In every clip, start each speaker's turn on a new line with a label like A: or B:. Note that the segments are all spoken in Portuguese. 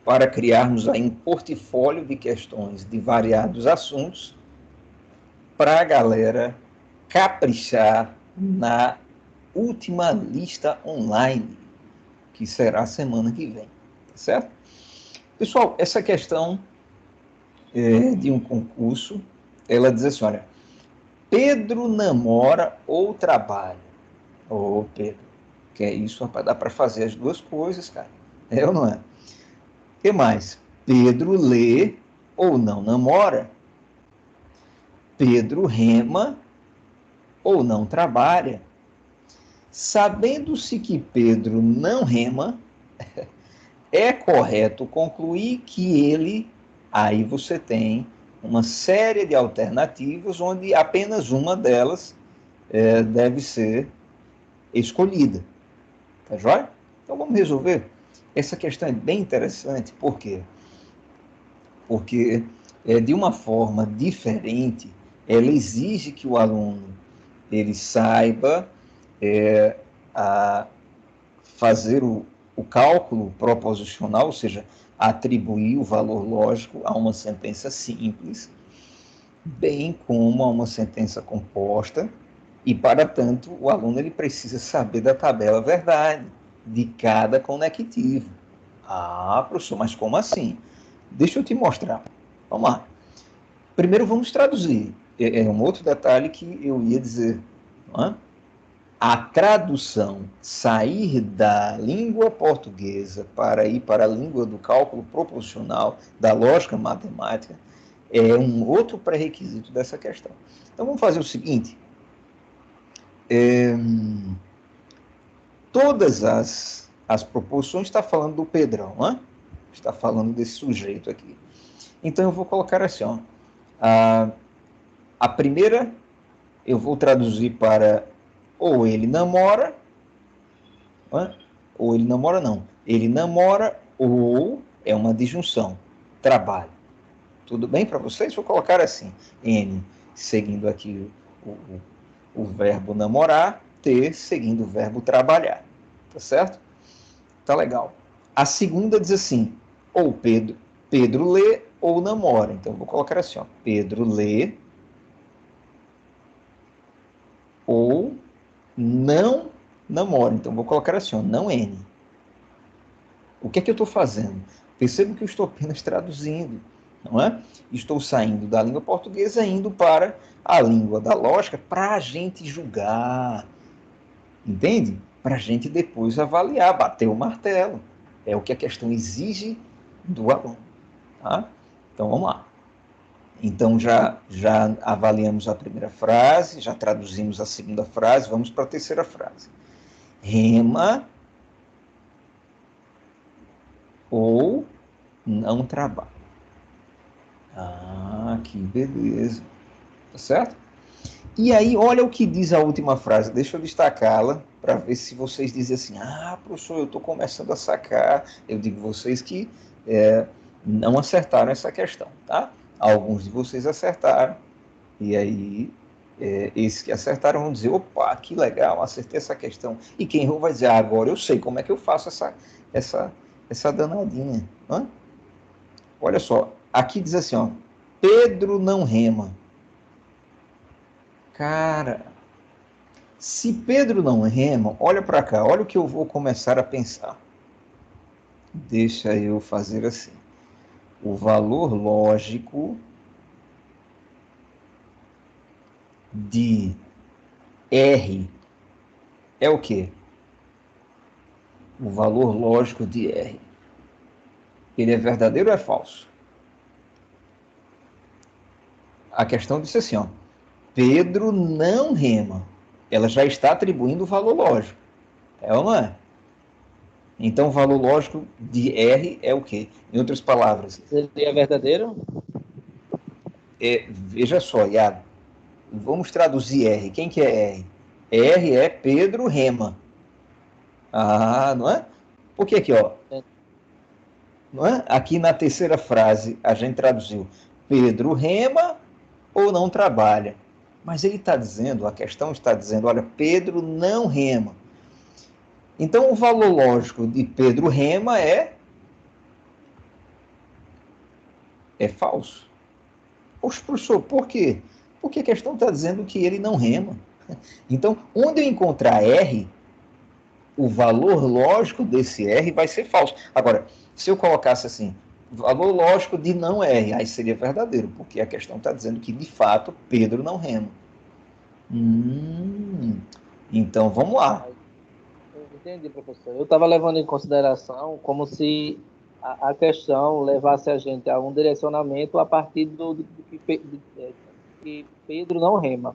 A: para criarmos aí um portfólio de questões de variados assuntos para a galera caprichar na última lista online, que será a semana que vem, tá certo? Pessoal, essa questão de um concurso, ela diz assim, olha, Pedro namora ou trabalha? Ô, Pedro, que é isso, rapaz, dá para fazer as duas coisas, cara. É ou não é? O que mais? Pedro lê ou não namora? Pedro rema ou não trabalha? Sabendo-se que Pedro não rema, é correto concluir que ele, aí você tem uma série de alternativas, onde apenas uma delas deve ser escolhida. Tá joia? Então vamos resolver. Essa questão é bem interessante, por quê? Porque de uma forma diferente, ela exige que o aluno ele saiba a fazer o cálculo proposicional, ou seja, atribuir o valor lógico a uma sentença simples, bem como a uma sentença composta, e, para tanto, o aluno ele precisa saber da tabela verdade de cada conectivo. Ah, professor, mas como assim? Deixa eu te mostrar. Vamos lá. Primeiro vamos traduzir. É um outro detalhe que eu ia dizer. Não é? A tradução, sair da língua portuguesa para ir para a língua do cálculo proposicional, da lógica matemática, é um outro pré-requisito dessa questão. Então vamos fazer o seguinte. Todas as proposições está falando do Pedrão, né? Está falando desse sujeito aqui. Então eu vou colocar assim, ó, a primeira eu vou traduzir para ou ele namora, né? Ou ele namora não, ele namora ou é uma disjunção, trabalho. Tudo bem para vocês? Vou colocar assim, N seguindo aqui o verbo namorar, T seguindo o verbo trabalhar, tá certo? Tá legal. A segunda diz assim, ou Pedro lê ou namora. Então, eu vou colocar assim, ó, Pedro lê ou não namora. Então, eu vou colocar assim, ó, não N. O que é que eu estou fazendo? Percebo que eu estou apenas traduzindo, não é? Estou saindo da língua portuguesa indo para a língua da lógica para a gente julgar, entende? Para a gente depois avaliar, bater o martelo. É o que a questão exige do aluno. Tá? Então, vamos lá. Então, já avaliamos a primeira frase, já traduzimos a segunda frase, vamos para a terceira frase. Rema ou não trabalha. Ah, que beleza. Tá certo? E aí, olha o que diz a última frase. Deixa eu destacá-la para ver se vocês dizem assim, professor, eu estou começando a sacar. Eu digo vocês que não acertaram essa questão, tá? Alguns de vocês acertaram. E aí, esses que acertaram vão dizer, opa, que legal, acertei essa questão. E quem errou vai dizer, agora eu sei como é que eu faço essa danadinha. Hã? Olha só, aqui diz assim, ó, Pedro não rema. Cara, se Pedro não rema, olha para cá, olha o que eu vou começar a pensar. Deixa eu fazer assim. O valor lógico de R é o quê? O valor lógico de R. Ele é verdadeiro ou é falso? A questão disse assim, ó, Pedro não rema. Ela já está atribuindo o valor lógico. É ou não é? Então, o valor lógico de R é o quê? Em outras palavras,
B: Seria verdadeiro?
A: Veja só, Iago, vamos traduzir R. Quem que é R? R é Pedro rema. Ah, não é? Porque aqui, ó, não é? Aqui na terceira frase a gente traduziu Pedro rema ou não trabalha. Mas ele está dizendo, a questão está dizendo, olha, Pedro não rema. Então, o valor lógico de Pedro rema é é falso. Poxa, professor, por quê? Porque a questão está dizendo que ele não rema. Então, onde eu encontrar R, o valor lógico desse R vai ser falso. Agora, se eu colocasse assim, valor lógico de não R, aí seria verdadeiro, porque a questão está dizendo que, de fato, Pedro não rema. Então, vamos lá.
B: Eu entendi, professor. Eu estava levando em consideração como se a questão levasse a gente a um direcionamento a partir do que Pedro não rema.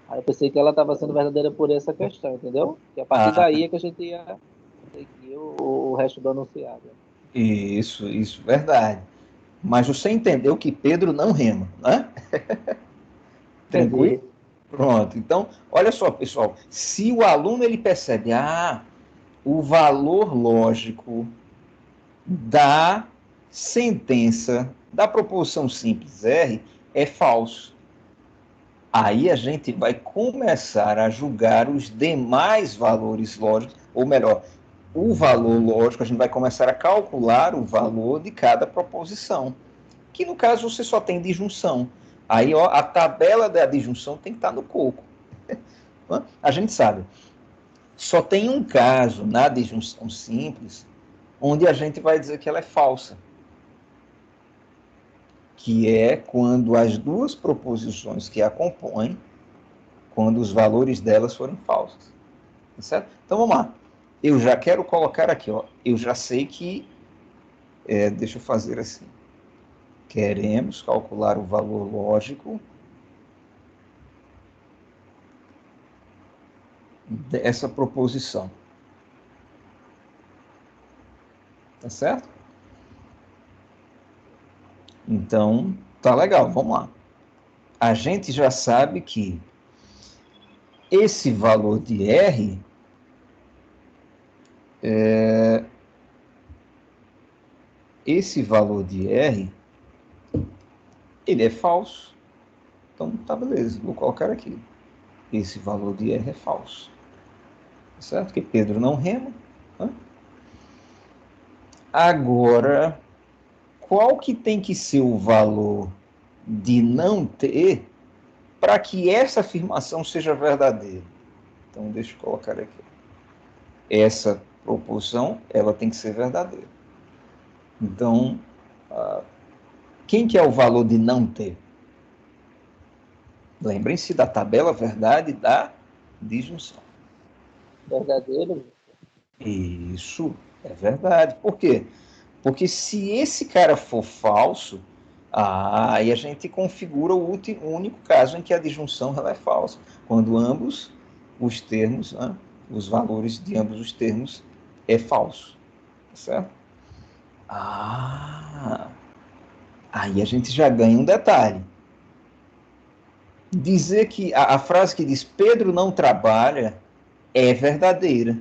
B: Aí eu pensei que ela estava sendo verdadeira por essa questão, entendeu? Que a partir
A: Ah,
B: daí é que a gente ia seguir o resto do anunciado.
A: isso, verdade. Mas você entendeu que Pedro não rema, né? Tranquilo?
B: Entendi.
A: Pronto. Então, olha só, pessoal. Se o aluno ele percebe, o valor lógico da sentença da proposição simples R é falso. Aí a gente vai começar a julgar os demais valores lógicos, ou melhor, o valor lógico, a gente vai começar a calcular o valor de cada proposição, que no caso você só tem disjunção. Aí ó, a tabela da disjunção tem que estar no coco. A gente sabe, só tem um caso na disjunção simples onde a gente vai dizer que ela é falsa, que é quando as duas proposições que a compõem, quando os valores delas forem falsos. Tá certo? Então vamos lá. Eu já quero colocar aqui, ó. Eu já sei que, deixa eu fazer assim. Queremos calcular o valor lógico dessa proposição. Tá certo? Então, tá legal, vamos lá. A gente já sabe que esse valor de R ele é falso. Então, tá beleza, vou colocar aqui. Esse valor de R é falso. Tá certo? Porque Pedro não rema. Né? Agora, qual que tem que ser o valor de não ter para que essa afirmação seja verdadeira? Então, deixa eu colocar aqui. Essa proposição, ela tem que ser verdadeira. Então, quem que é o valor de não ter? Lembrem-se da tabela verdade da disjunção.
B: Verdadeiro?
A: Isso é verdade. Por quê? Porque se esse cara for falso, aí a gente configura o único caso em que a disjunção ela é falsa. Quando ambos os termos, né, os valores de ambos os termos é falso. Certo? Aí a gente já ganha um detalhe. Dizer que a frase que diz Pedro não trabalha é verdadeira.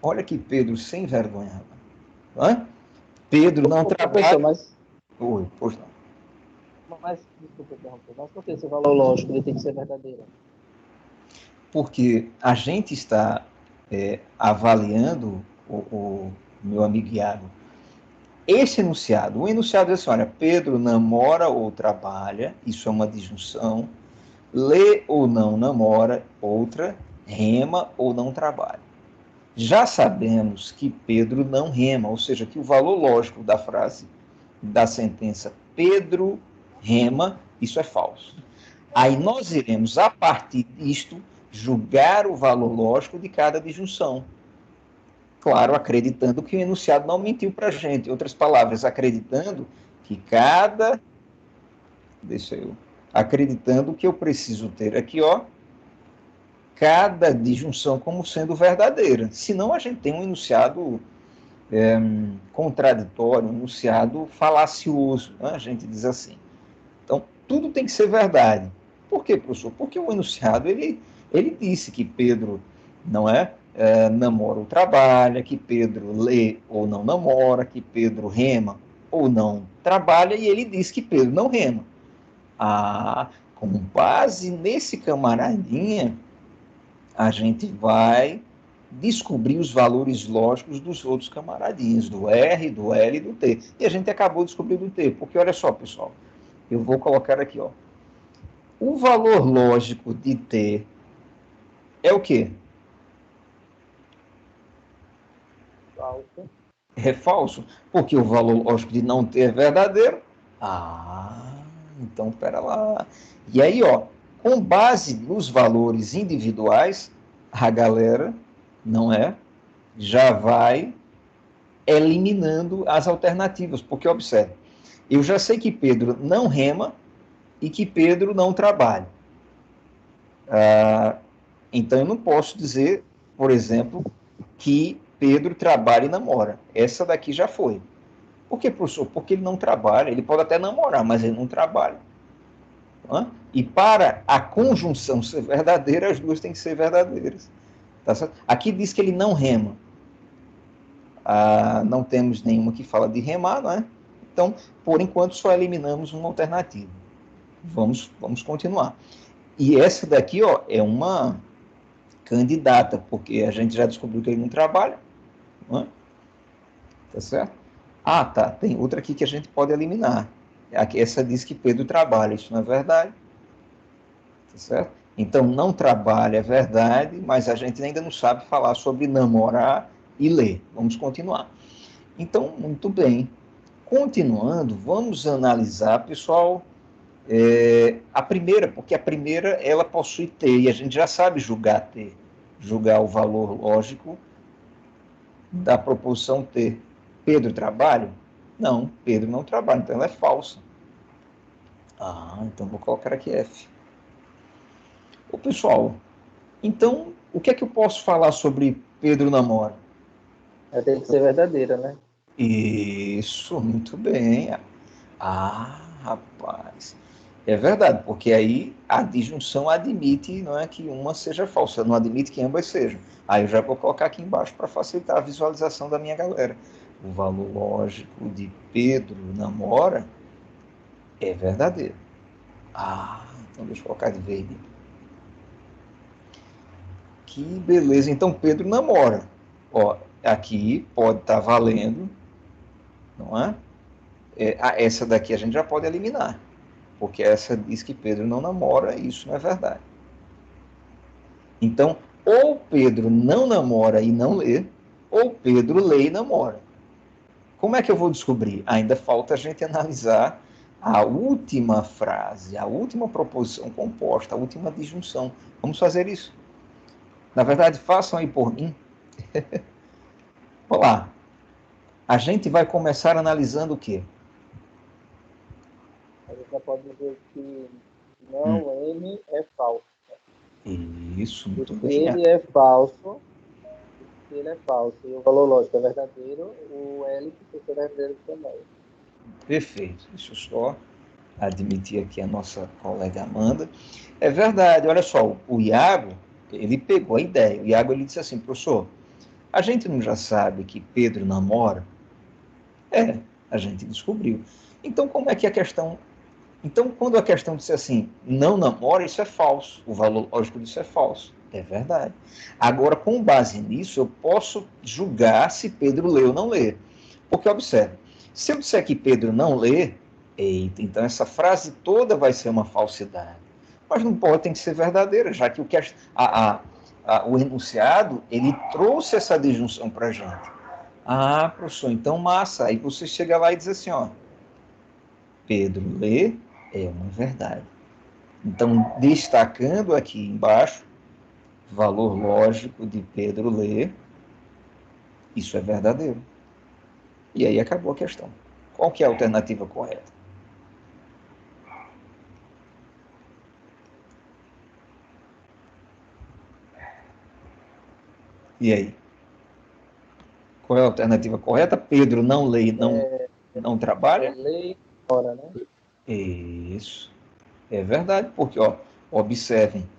A: Olha que Pedro sem vergonha. Hã? Pedro não
B: Professor,
A: trabalha. Oi, pois não.
B: Desculpa interromper, mas por que esse valor lógico ele tem que ser verdadeiro?
A: Porque a gente está avaliando, o meu amigo Iago, esse enunciado. O enunciado é assim, olha, Pedro namora ou trabalha, isso é uma disjunção, lê ou não namora, outra, rema ou não trabalha. Já sabemos que Pedro não rema, ou seja, que o valor lógico da frase, da sentença Pedro rema, isso é falso. Aí nós iremos, a partir disto, julgar o valor lógico de cada disjunção. Claro, acreditando que o enunciado não mentiu para a gente. Em outras palavras, acreditando que cada. Deixa eu. Acreditando que eu preciso ter aqui, ó, cada disjunção como sendo verdadeira. Senão a gente tem um enunciado contraditório, um enunciado falacioso, né? A gente diz assim. Então, tudo tem que ser verdade. Por quê, professor? Porque o enunciado, ele disse que Pedro não namora ou trabalha, que Pedro lê ou não namora, que Pedro rema ou não trabalha, e ele diz que Pedro não rema. Com base nesse camaradinha, a gente vai descobrir os valores lógicos dos outros camaradinhos, do R, do L e do T. E a gente acabou descobrindo o T, porque olha só, pessoal, eu vou colocar aqui, ó. O valor lógico de T é o quê?
B: Falso.
A: É falso, porque o valor lógico de não T é verdadeiro. Então, pera lá. E aí, ó, com base nos valores individuais, a galera, não é, já vai eliminando as alternativas, porque observe, eu já sei que Pedro não rema e que Pedro não trabalha. Então eu não posso dizer, por exemplo, que Pedro trabalha e namora. Essa daqui já foi. Por que, professor? Porque ele não trabalha. Ele pode até namorar, mas ele não trabalha. E para a conjunção ser verdadeira, as duas têm que ser verdadeiras. Tá certo? Aqui diz que ele não rema. Não temos nenhuma que fala de remar, não é? Então, por enquanto, só eliminamos uma alternativa. Vamos continuar. E essa daqui, ó, é uma candidata, porque a gente já descobriu que ele não trabalha, não é? Tá certo? Tá, tem outra aqui que a gente pode eliminar. Essa diz que Pedro trabalha, isso não é verdade. Tá certo? Então, não trabalha é verdade, mas a gente ainda não sabe falar sobre namorar e ler. Vamos continuar. Então, muito bem. Continuando, vamos analisar, pessoal, a primeira, porque a primeira, ela possui T, e a gente já sabe julgar T, julgar o valor lógico da proposição T. Pedro trabalha? Não, Pedro não trabalha, então ela é falsa. Então vou colocar aqui F. Ô, pessoal, então, o que é que eu posso falar sobre Pedro namora?
B: Ela tem que ser verdadeira, né?
A: Isso, muito bem. Rapaz. É verdade, porque aí a disjunção admite, não é, que uma seja falsa, não admite que ambas sejam. Aí eu já vou colocar aqui embaixo para facilitar a visualização da minha galera. O valor lógico de Pedro namora é verdadeiro. Então deixa eu colocar de verde. Que beleza. Então Pedro namora. Ó, aqui pode estar valendo, não é? Essa daqui a gente já pode eliminar, porque essa diz que Pedro não namora e isso não é verdade. Então, ou Pedro não namora e não lê, ou Pedro lê e namora. Como é que eu vou descobrir? Ainda falta a gente analisar a última frase, a última proposição composta, a última disjunção. Vamos fazer isso. Na verdade, façam aí por mim. Olá. A gente vai começar analisando o quê?
B: A gente já pode dizer que não N é falso.
A: Isso, muito
B: Se
A: bem.
B: ele é falso, se ele é falso e o valor lógico é verdadeiro, o L precisa ser verdadeiro também.
A: Perfeito. Deixa eu só admitir aqui a nossa colega Amanda. É verdade, olha só, o Iago, ele pegou a ideia. O Iago, ele disse assim, professor, a gente não já sabe que Pedro namora? A gente descobriu. Então, como é que a questão... Então, quando a questão disse assim, não namora, isso é falso. O valor lógico disso é falso. É verdade. Agora, com base nisso, eu posso julgar se Pedro lê ou não lê. Porque, observe, se eu disser que Pedro não lê, eita, então essa frase toda vai ser uma falsidade. Mas não pode, tem que ser verdadeira, já que o enunciado, ele trouxe essa disjunção para a gente. Professor, então massa. Aí você chega lá e diz assim, ó, Pedro lê é uma verdade. Então, destacando aqui embaixo, valor lógico de Pedro lê, isso é verdadeiro. E aí acabou a questão. Qual que é a alternativa correta? E aí? Qual é a alternativa correta? Pedro não lê, não trabalha?
B: Lê e namora, né?
A: Isso. É verdade, porque, ó, observem,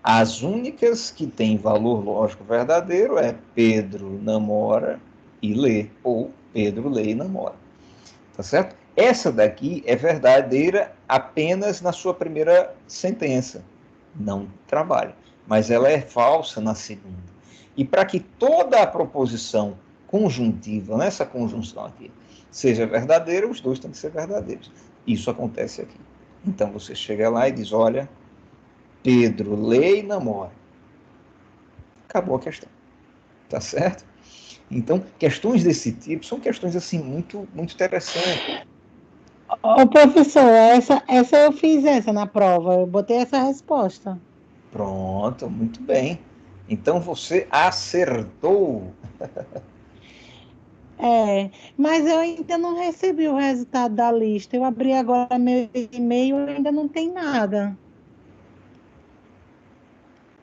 A: as únicas que têm valor lógico verdadeiro é Pedro namora e lê, ou Pedro lê e namora. Tá certo? Essa daqui é verdadeira apenas na sua primeira sentença. Não trabalha. Mas ela é falsa na segunda. E para que toda a proposição conjuntiva, nessa conjunção aqui, seja verdadeira, os dois têm que ser verdadeiros. Isso acontece aqui. Então você chega lá e diz, olha, Pedro lê e namora. Acabou a questão. Tá certo? Então, questões desse tipo são questões assim muito, muito interessantes.
C: Ô, professor, essa eu fiz essa na prova, eu botei essa resposta.
A: Pronto, muito bem. Então você acertou.
C: Mas eu ainda não recebi o resultado da lista. Eu abri agora meu e-mail e ainda não tem nada.